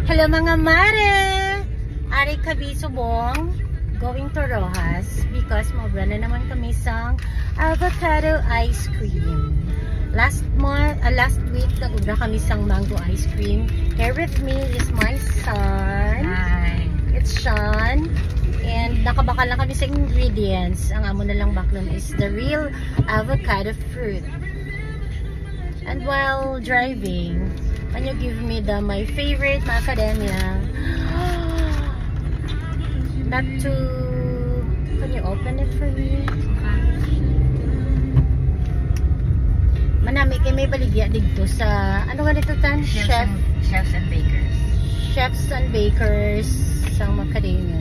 Hello mga mare! Ari Kabisubong, going to Rojas because mabra na naman kami sa avocado ice cream. Last week, nag-ubra kami sa mango ice cream. Here with me is my son. Hi. It's Sean. And nakabakal na kami sa ingredients. Ang amo na lang baklon is the real avocado fruit. And while driving, can you give me my favorite macadamia? Not to... Can you open it for me? Manami kay may baligya dito sa... Ano nga dito tan? Chefs and bakers. Chefs and bakers sa macadamia.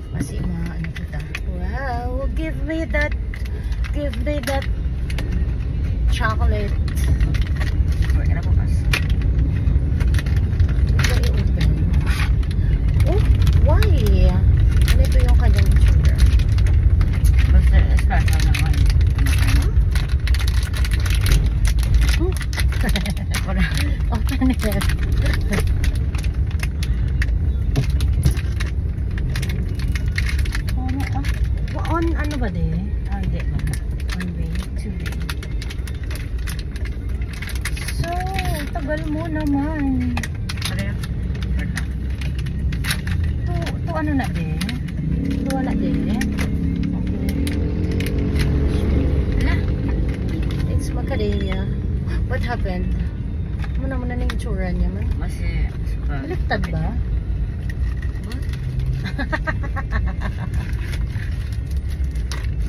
Masih mga ano kita. Wow, give me that chocolate. Wait, ano po pas? Very open. Oh, why? Ano ito yung kanyang sugar? Basta special naman. Open it. On ano ba de? Hindi. One way, two way. So, tagal mo naman. Pareho. To ano na de? To wala de? Okay. Wala. It's macadamia. What happened? Muna na yung itsura niya man. Kasi, Baliktad ba?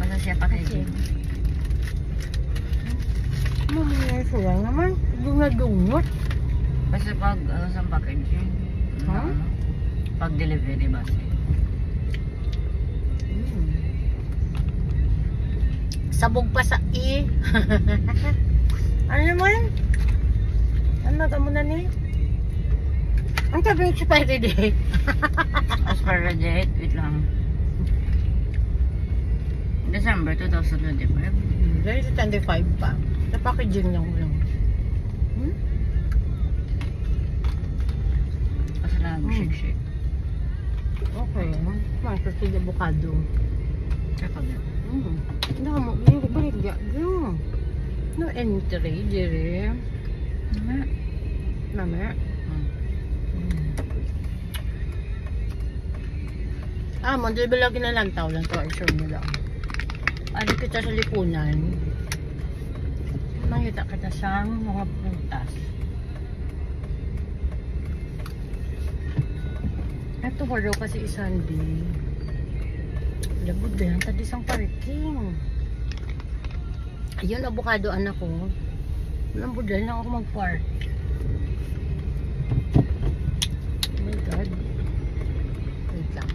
basta siya packaging. Mamaya sila naman. Dunga-dungot. Basta pag, sa packaging. Huh? Pag delivery ba siya? Sabog pa sa i. Ano naman? Ano mo na ni? Ang sabi yung expiry date. Expiry date, wait lang. December 2025. Very 25 pa. Sa packaging lang lang. Kasi lang shake. Okay. Masarap sa avocado. Tsaka ba? Hindi mo, balik ya. No entry, dire. Name. Mo, di ba lagi na lantaw lang to, i-show nyo lang. Ano kita sa lipunan. Makita kita sa mga prutas. Ito waro kasi Sunday. Labog din ang tadi sang parking. Ayun, avocado anak ko. Walang budal lang ako mag-park. Oh my God. Wait lang.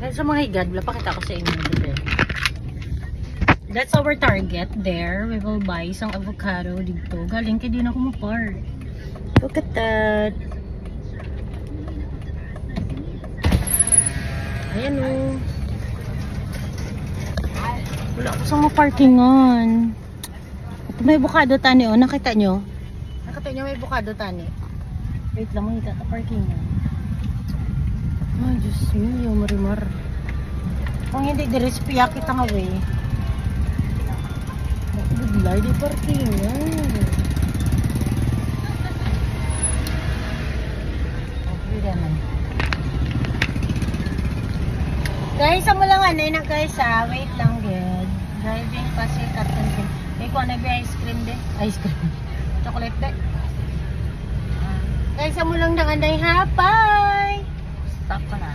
Kaya sa mga higad, wala pakita ko sa inyo dito. That's our target there. We will buy isang avocado dito. Galing kaya din ako mag-park. Look at that. Ayan o. Wala ko sa mga parkingan. Ito may avocado tani o. Nakita nyo? Nakita nyo may avocado tani. Wait lang, makita ka parkingan. Ay, Diyos mio, marimar. Kung hindi, direspiya kita nga way. Bigla, di parkingan. Okay, naman. Guys, amo lang ano na guys wait lang good. Driving pa si Captain Kim. May ko na ice cream de. Ice cream. Chocolate de. Guys, amo lang na anday hapay. Stop ka na.